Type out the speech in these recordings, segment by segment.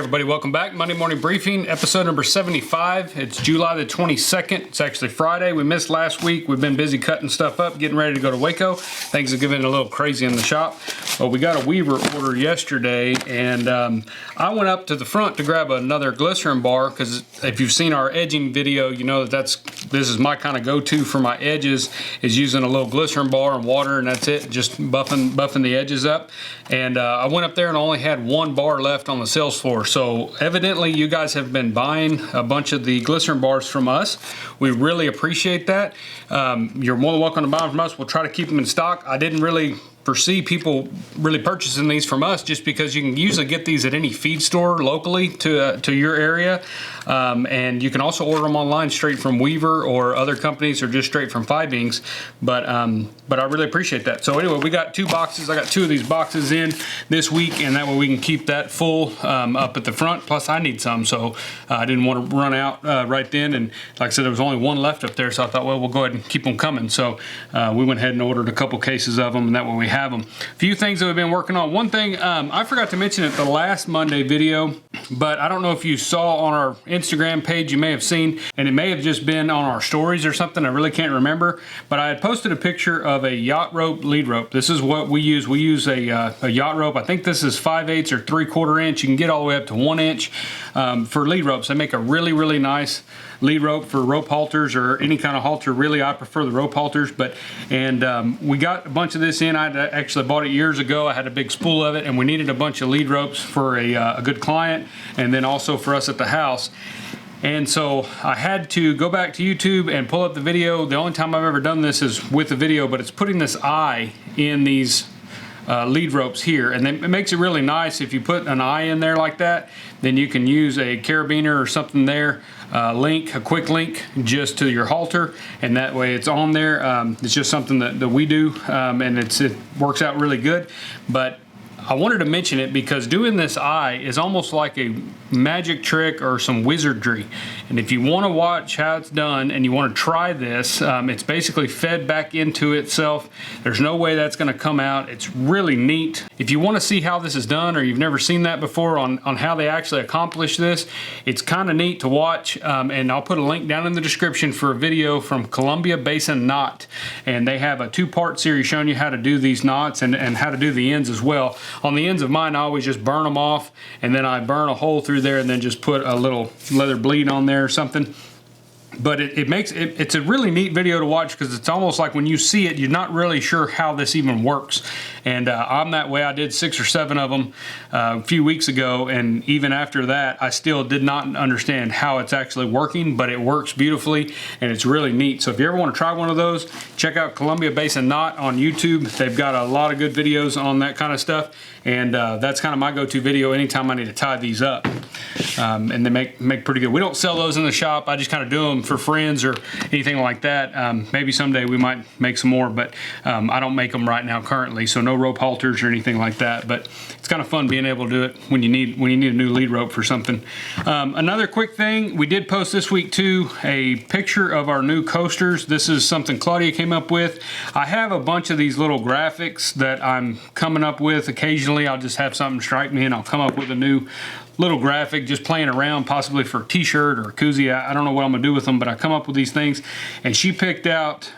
everybody, welcome back. Monday Morning Briefing, episode number 75. It's July the 22nd. It's actually Friday. We missed last week. We've been busy cutting stuff up, getting ready to go to Waco. Things have been a little crazy in the shop. Well, we got a weaver order yesterday, and I went up to the front to grab another glycerin bar, because if you've seen our edging video, you know that this is my kind of go-to for my edges, is using a little glycerin bar and water, and that's it, just buffing the edges up. And I went up there and only had one bar left on the sales floor. So evidently you guys have been buying a bunch of the glycerin bars from us. We really appreciate that. You're more than welcome to buy them from us. We'll try to keep them in stock. I didn't really foresee people really purchasing these from us, just because you can usually get these at any feed store locally to your area, and you can also order them online straight from Weaver or other companies, or just straight from Five Beans. But I really appreciate that. So anyway, we got two boxes. I got two of these boxes in this week, and that way we can keep that full up at the front. Plus I need some, so I didn't want to run out right then. And like I said, there was only one left up there, so I thought, well, we'll go ahead and keep them coming. So we went ahead and ordered a couple cases of them, and that way we have them. A few things that we've been working on. One thing I forgot to mention at the last Monday video, but I don't know if you saw on our Instagram page, you may have seen, and it may have just been on our stories or something, I really can't remember, but I had posted a picture of a yacht rope lead rope. This is what we use. We use a yacht rope. I think this is 5/8 or 3/4 inch. You can get all the way up to 1 inch for lead ropes. They make a really, really nice lead rope for rope halters or any kind of halter. Really, I prefer the rope halters, and we got a bunch of this in. I actually bought it years ago. I had a big spool of it, and we needed a bunch of lead ropes for a good client, and then also for us at the house. And so I had to go back to YouTube and pull up the video. The only time I've ever done this is with the video, but it's putting this eye in these lead ropes here, and then it makes it really nice. If you put an eye in there like that, then you can use a carabiner or something there, a quick link just to your halter, and that way it's on there. It's just something that we do, and it works out really good. But I wanted to mention it because doing this eye is almost like a magic trick or some wizardry. And if you want to watch how it's done and you want to try this, it's basically fed back into itself. There's no way that's going to come out. It's really neat. If you want to see how this is done, or you've never seen that before on how they actually accomplish this, it's kind of neat to watch. And I'll put a link down in the description for a video from Columbia Basin Knot. And they have a two-part series showing you how to do these knots and how to do the ends as well. On the ends of mine, I always just burn them off, and then I burn a hole through there and then just put a little leather bleed on there or something. But it's a really neat video to watch, because it's almost like when you see it, you're not really sure how this even works. And I'm that way. I did 6 or 7 of them a few weeks ago, and even after that, I still did not understand how it's actually working, but it works beautifully, and it's really neat. So if you ever want to try one of those, check out Columbia Basin Knot on YouTube. They've got a lot of good videos on that kind of stuff, and that's kind of my go-to video anytime I need to tie these up. And they make pretty good. We don't sell those in the shop. I just kind of do them for friends or anything like that. Maybe someday we might make some more, but I don't make them right now currently, so no rope halters or anything like that. But it's kind of fun being able to do it when you need a new lead rope for something. Another quick thing, we did post this week too a picture of our new coasters. This is something Claudia came up with. I have a bunch of these little graphics that I'm coming up with. Occasionally I'll just have something strike me and I'll come up with a new little graphic, just playing around, possibly for a t-shirt or a koozie. I don't know what I'm gonna do with them, but I come up with these things, and she picked out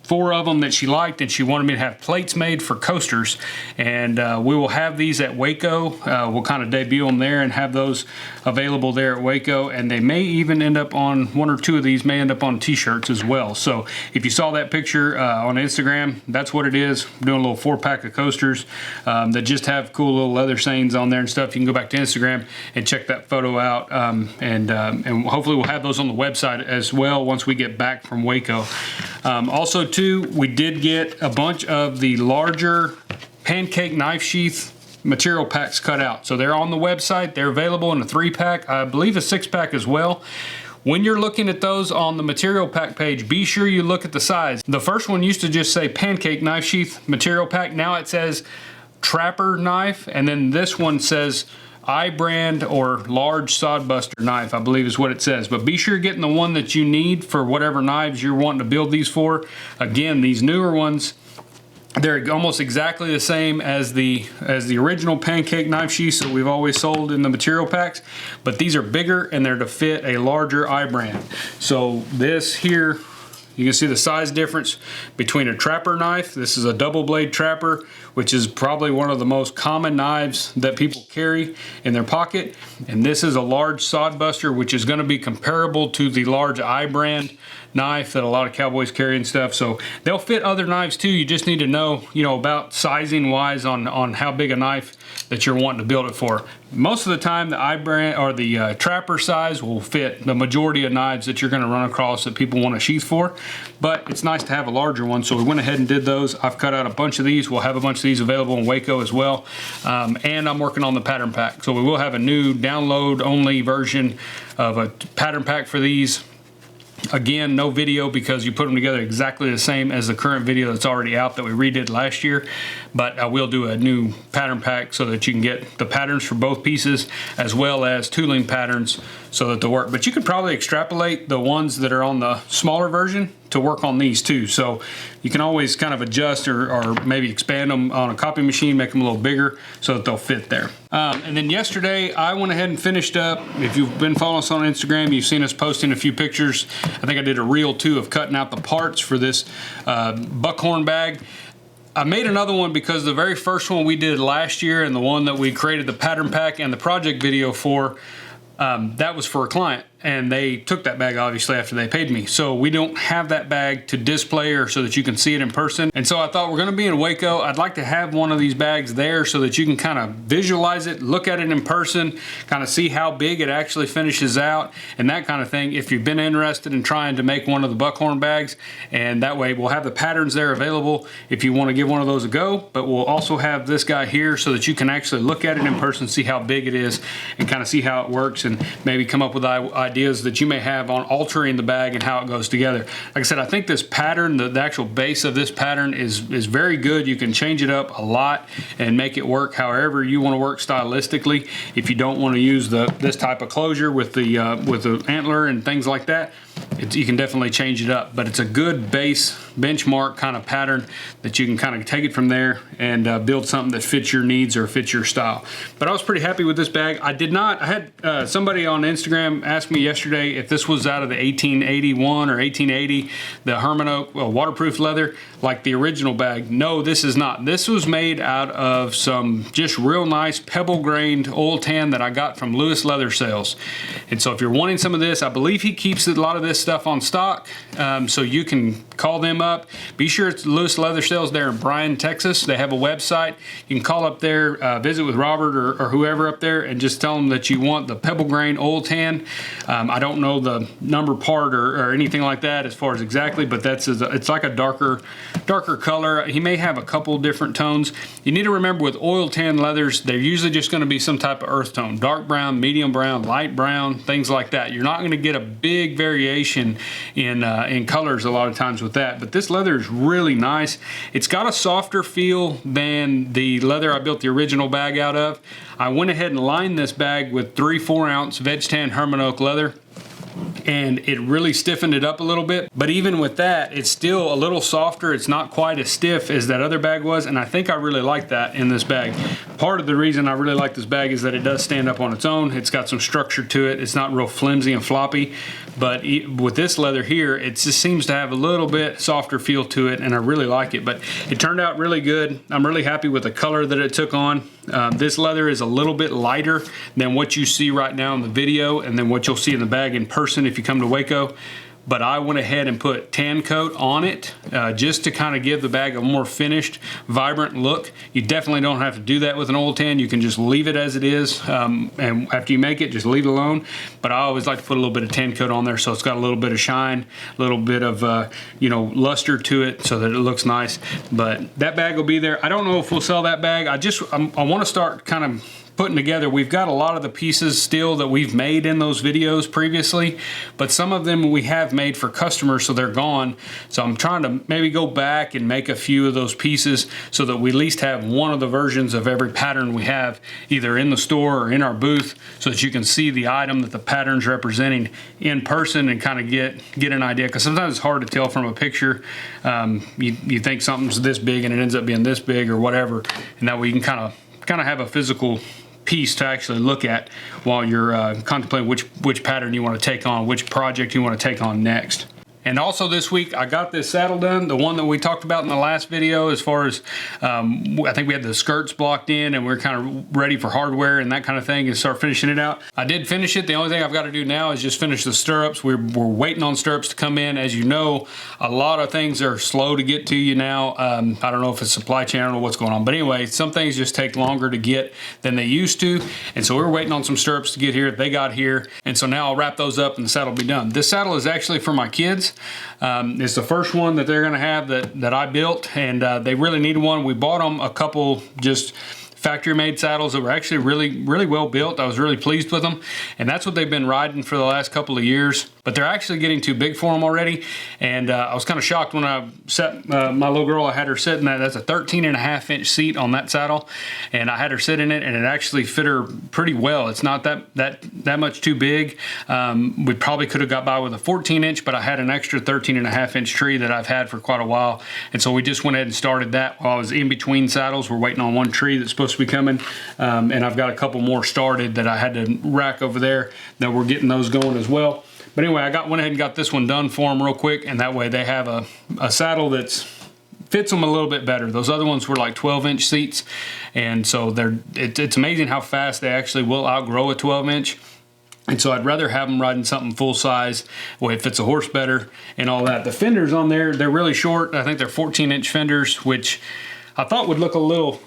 4 of them that she liked, and she wanted me to have plates made for coasters. And we will have these at Waco. We'll kind of debut them there and have those available there at Waco, and they may even end up on 1 or 2 of these may end up on t-shirts as well. So if you saw that picture on Instagram, that's what it is. I'm doing a little 4-pack of coasters that just have cool little leather sayings on there and stuff. You can go back to Instagram and check that photo out, and hopefully we'll have those on the website as well once we get back from Waco. Also too, we did get a bunch of the larger pancake knife sheath material packs cut out, so they're on the website. They're available in a 3-pack, I believe a 6-pack as well. When you're looking at those on the material pack page, be sure you look at the size. The first one used to just say pancake knife sheath material pack. Now it says trapper knife, and then this one says I-brand or large sodbuster knife, I believe is what it says. But be sure you're getting the one that you need for whatever knives you're wanting to build these for. Again, these newer ones They're almost exactly the same as the original pancake knife sheaths that we've always sold in the material packs, but these are bigger and they're to fit a larger eye brand. So this here, you can see the size difference between a trapper knife. This is a double blade trapper, which is probably one of the most common knives that people carry in their pocket. And this is a large sod buster, which is going to be comparable to the large eye brand knife that a lot of cowboys carry and stuff. So they'll fit other knives too. You just need to know, about sizing wise on how big a knife that you're wanting to build it for. Most of the time, the eye brand or the trapper size will fit the majority of knives that you're going to run across that people want a sheath for. But it's nice to have a larger one, so we went ahead and did those. I've cut out a bunch of these. We'll have a bunch of these available in Waco as well. And I'm working on the pattern pack, so we will have a new download-only version of a pattern pack for these. Again, no video because you put them together exactly the same as the current video that's already out that we redid last year. But I will do a new pattern pack so that you can get the patterns for both pieces as well as tooling patterns so that they work. But you could probably extrapolate the ones that are on the smaller version to work on these too. So you can always kind of adjust or maybe expand them on a copy machine, make them a little bigger so that they'll fit there. And then yesterday I went ahead and finished up. If you've been following us on Instagram, you've seen us posting a few pictures. I think I did a reel too of cutting out the parts for this Buckhorn bag. I made another one because the very first one we did last year and the one that we created the pattern pack and the project video for, that was for a client, and they took that bag obviously after they paid me. So we don't have that bag to display or so that you can see it in person. And so I thought, we're gonna be in Waco. I'd like to have one of these bags there so that you can kind of visualize it, look at it in person, kind of see how big it actually finishes out and that kind of thing if you've been interested in trying to make one of the Buckhorn bags. And that way we'll have the patterns there available if you want to give one of those a go, but we'll also have this guy here so that you can actually look at it in person, see how big it is and kind of see how it works and maybe come up with ideas that you may have on altering the bag and how it goes together. Like I said, I think this pattern, the actual base of this pattern is very good. You can change it up a lot and make it work however you want to work stylistically. If you don't want to use this type of closure with the antler and things like that, you can definitely change it up. But it's a good base benchmark kind of pattern that you can kind of take it from there and build something that fits your needs or fits your style. But I was pretty happy with this bag. I had somebody on Instagram ask me yesterday if this was out of the 1881 or 1880, the Herman Oak waterproof leather like the original bag. No, this is not. This was made out of some just real nice pebble grained oil tan that I got from Lewis Leather Sales. And so if you're wanting some of this, I believe he keeps a lot of this stuff on stock, so you can call them up. Be sure it's Lewis Leather Sales there in Bryan, Texas. They have a website. You can call up there, visit with Robert or whoever up there and just tell them that you want the pebble grain oil tan. I don't know the number part or anything like that as far as exactly, but it's like a darker color. He may have a couple different tones. You need to remember with oil tan leathers, they're usually just going to be some type of earth tone, dark brown, medium brown, light brown, things like that. You're not going to get a big variation in colors a lot of times with that, but this leather is really nice. It's got a softer feel than the leather I built the original bag out of. I went ahead and lined this bag with 3/4 ounce veg tan Herman Oak leather, and it really stiffened it up a little bit. But even with that, it's still a little softer. It's not quite as stiff as that other bag was, and I think I really like that in this bag. Part of the reason I really like this bag is that it does stand up on its own. It's got some structure to it. It's not real flimsy and floppy, but with this leather here, it just seems to have a little bit softer feel to it, and I really like it. But it turned out really good. I'm really happy with the color that it took on. This leather is a little bit lighter than what you see right now in the video and then what you'll see in the bag in person if you come to Waco. But I went ahead and put tan coat on it just to kind of give the bag a more finished, vibrant look. You definitely don't have to do that with an oil tan. You can just leave it as it is, and after you make it, just leave it alone. But I always like to put a little bit of tan coat on there so it's got a little bit of shine, a little bit of luster to it so that it looks nice. But that bag will be there. I don't know if we'll sell that bag. I want to start kind of putting together. We've got a lot of the pieces still that we've made in those videos previously, but some of them we have made for customers, so they're gone. So I'm trying to maybe go back and make a few of those pieces so that we at least have one of the versions of every pattern we have either in the store or in our booth, so that you can see the item that the pattern's representing in person and kind of get an idea, because sometimes it's hard to tell from a picture. You think something's this big and it ends up being this big or whatever, and that way you can kind of have a physical piece to actually look at while you're contemplating which pattern you want to take on, which project you want to take on next. And also this week, I got this saddle done, the one that we talked about in the last video, as far as, I think we had the skirts blocked in and we're kind of ready for hardware and that kind of thing and start finishing it out. I did finish it. The only thing I've got to do now is just finish the stirrups. We're waiting on stirrups to come in. As you know, a lot of things are slow to get to you now. I don't know if it's supply chain, I don't know what's going on. But anyway, some things just take longer to get than they used to. And so we're waiting on some stirrups to get here. They got here. And so now I'll wrap those up and the saddle will be done. This saddle is actually for my kids. It's the first one that they're going to have that I built, and they really needed one. We bought them a couple just factory made saddles that were actually really well built. I was really pleased with them, and that's what they've been riding for the last couple of years. But they're actually getting too big for them already, and I was kind of shocked when I set my little girl. I had her sit in that. That's a 13.5-inch seat on that saddle, and I had her sit in it, and it actually fit her pretty well. It's not that much too big. We probably could have got by with a 14-inch, but I had an extra 13.5-inch tree that I've had for quite a while, and so we just went ahead and started that while I was in between saddles. We're waiting on one tree that's supposed to be coming, and I've got a couple more started that I had to rack over there that we're getting those going as well. But anyway, I went ahead and got this one done for them real quick, and that way they have a saddle that's fits them a little bit better. Those other ones were like 12-inch seats, and so it's amazing how fast they actually will outgrow a 12-inch. And so I'd rather have them riding something full size where it fits a horse better and all that. The fenders on there, they're really short. I think they're 14-inch fenders, which I thought would look a little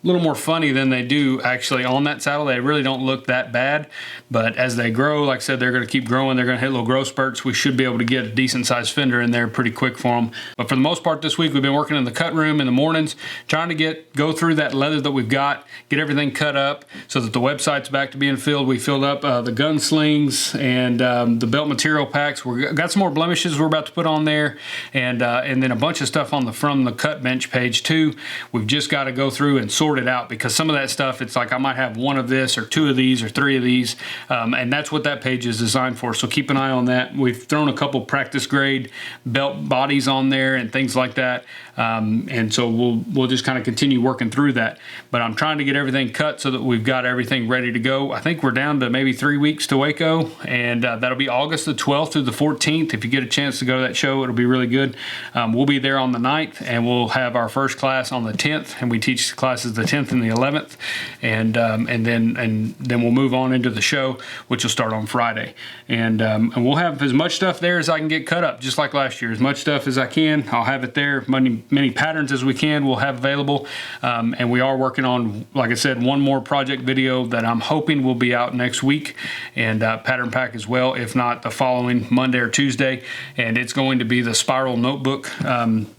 more funny than they do actually on that saddle. They really don't look that bad, but as they grow, like I said, they're going to keep growing. They're going to hit little growth spurts. We should be able to get a decent sized fender in there pretty quick for them. But for the most part this week, we've been working in the cut room in the mornings, trying to go through that leather that we've got, get everything cut up so that the website's back to being filled. We filled up the gun slings and the belt material packs. We've got some more blemishes we're about to put on there, and then a bunch of stuff on from the cut bench page too. We've just got to go through and sort it out, because some of that stuff, it's like I might have one of this or two of these or three of these, and that's what that page is designed for. So keep an eye on that. We've thrown a couple practice grade belt bodies on there and things like that, and so we'll just kind of continue working through that. But I'm trying to get everything cut so that we've got everything ready to go. I think we're down to maybe 3 weeks to Waco, and that'll be August the 12th through the 14th. If you get a chance to go to that show, it'll be really good. We'll be there on the 9th, and we'll have our first class on the 10th, and we teach classes the 10th and the 11th, and then we'll move on into the show, which will start on Friday, and we'll have as much stuff there as I can get cut up, just like last year. As much stuff as I can, I'll have it there. Many patterns as we can, we'll have available, and we are working on, like I said, one more project video that I'm hoping will be out next week, and pattern pack as well, if not the following Monday or Tuesday, and it's going to be the spiral notebook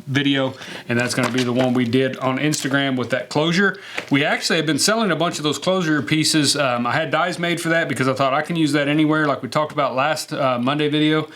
video, and that's going to be the one we did on Instagram with that closure. We actually have been selling a bunch of those closure pieces. I had dies made for that because I thought I can use that anywhere, like we talked about last Monday video.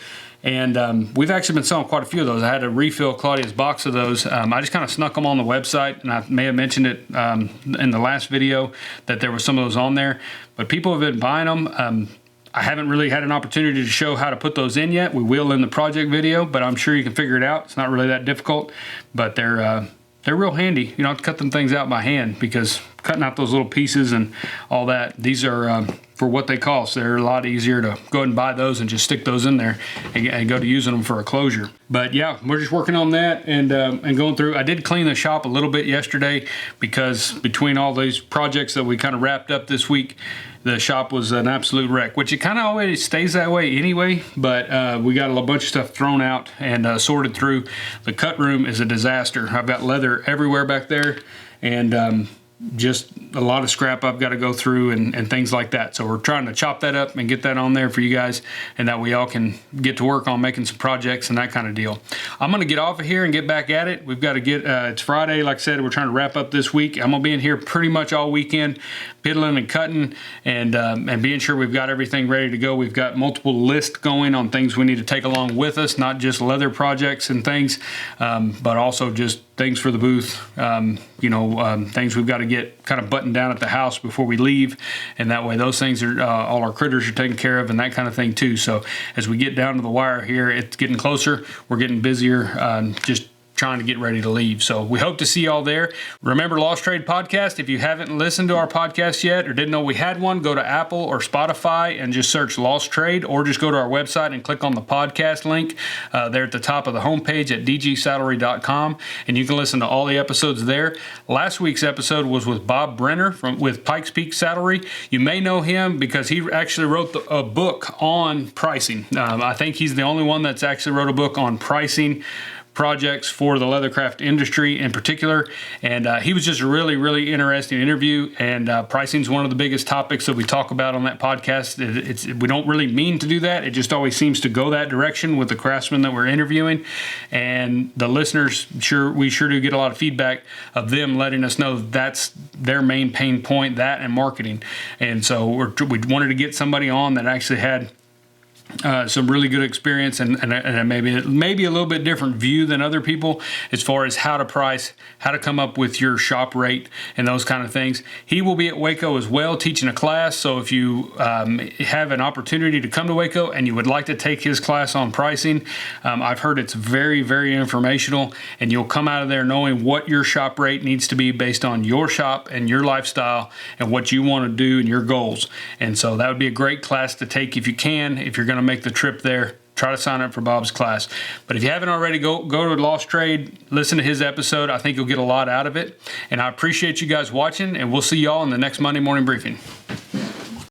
And we've actually been selling quite a few of those. I had to refill Claudia's box of those. I just kind of snuck them on the website, and I may have mentioned it in the last video that there were some of those on there. But people have been buying them. I haven't really had an opportunity to show how to put those in yet. We will in the project video, but I'm sure you can figure it out. It's not really that difficult, but they're real handy. You don't have to cut them things out by hand, because cutting out those little pieces and all that, these are for what they cost. They're a lot easier to go ahead and buy those and just stick those in there and go to using them for a closure. But yeah, we're just working on that and going through. I did clean the shop a little bit yesterday, because between all these projects that we kind of wrapped up this week, the shop was an absolute wreck, which it kind of always stays that way anyway, but we got a bunch of stuff thrown out and sorted through. The cut room is a disaster. I've got leather everywhere back there, and just a lot of scrap I've got to go through and things like that. So we're trying to chop that up and get that on there for you guys, and that we all can get to work on making some projects and that kind of deal. I'm going to get off of here and get back at it. We've got to get, it's Friday, like I said, we're trying to wrap up this week. I'm going to be in here pretty much all weekend, piddling and cutting and being sure we've got everything ready to go. We've got multiple lists going on things we need to take along with us, not just leather projects and things, but also just things for the booth, things we've got to get kind of buttoned down at the house before we leave, and that way those things are all our critters are taken care of and that kind of thing too. So as we get down to the wire here, it's getting closer, we're getting busier, just trying to get ready to leave. So we hope to see y'all there. Remember, Lost Trade Podcast, if you haven't listened to our podcast yet or didn't know we had one, go to Apple or Spotify and just search Lost Trade, or just go to our website and click on the podcast link there at the top of the homepage at dgsaddlery.com, and you can listen to all the episodes there. Last week's episode was with Bob Brenner with Pikes Peak Saddlery. You may know him because he actually wrote a book on pricing. I think he's the only one that's actually wrote a book on pricing projects for the leathercraft industry in particular, and he was just a really, really interesting interview, and pricing is one of the biggest topics that we talk about on that podcast. We don't really mean to do that, it just always seems to go that direction with the craftsmen that we're interviewing, and the listeners, we sure do get a lot of feedback of them letting us know that's their main pain point, that and marketing. And so we wanted to get somebody on that actually had some really good experience and maybe a little bit different view than other people as far as how to price, how to come up with your shop rate and those kind of things. He will be at Waco as well teaching a class, so if you have an opportunity to come to Waco and you would like to take his class on pricing, I've heard it's very, very informational, and you'll come out of there knowing what your shop rate needs to be based on your shop and your lifestyle and what you want to do and your goals. And so that would be a great class to take if you can. If you're going to make the trip there, try to sign up for Bob's class. But if you haven't already, go to Lost Trade, listen to his episode. I think you'll get a lot out of it. And I appreciate you guys watching, and we'll see y'all in the next Monday morning briefing.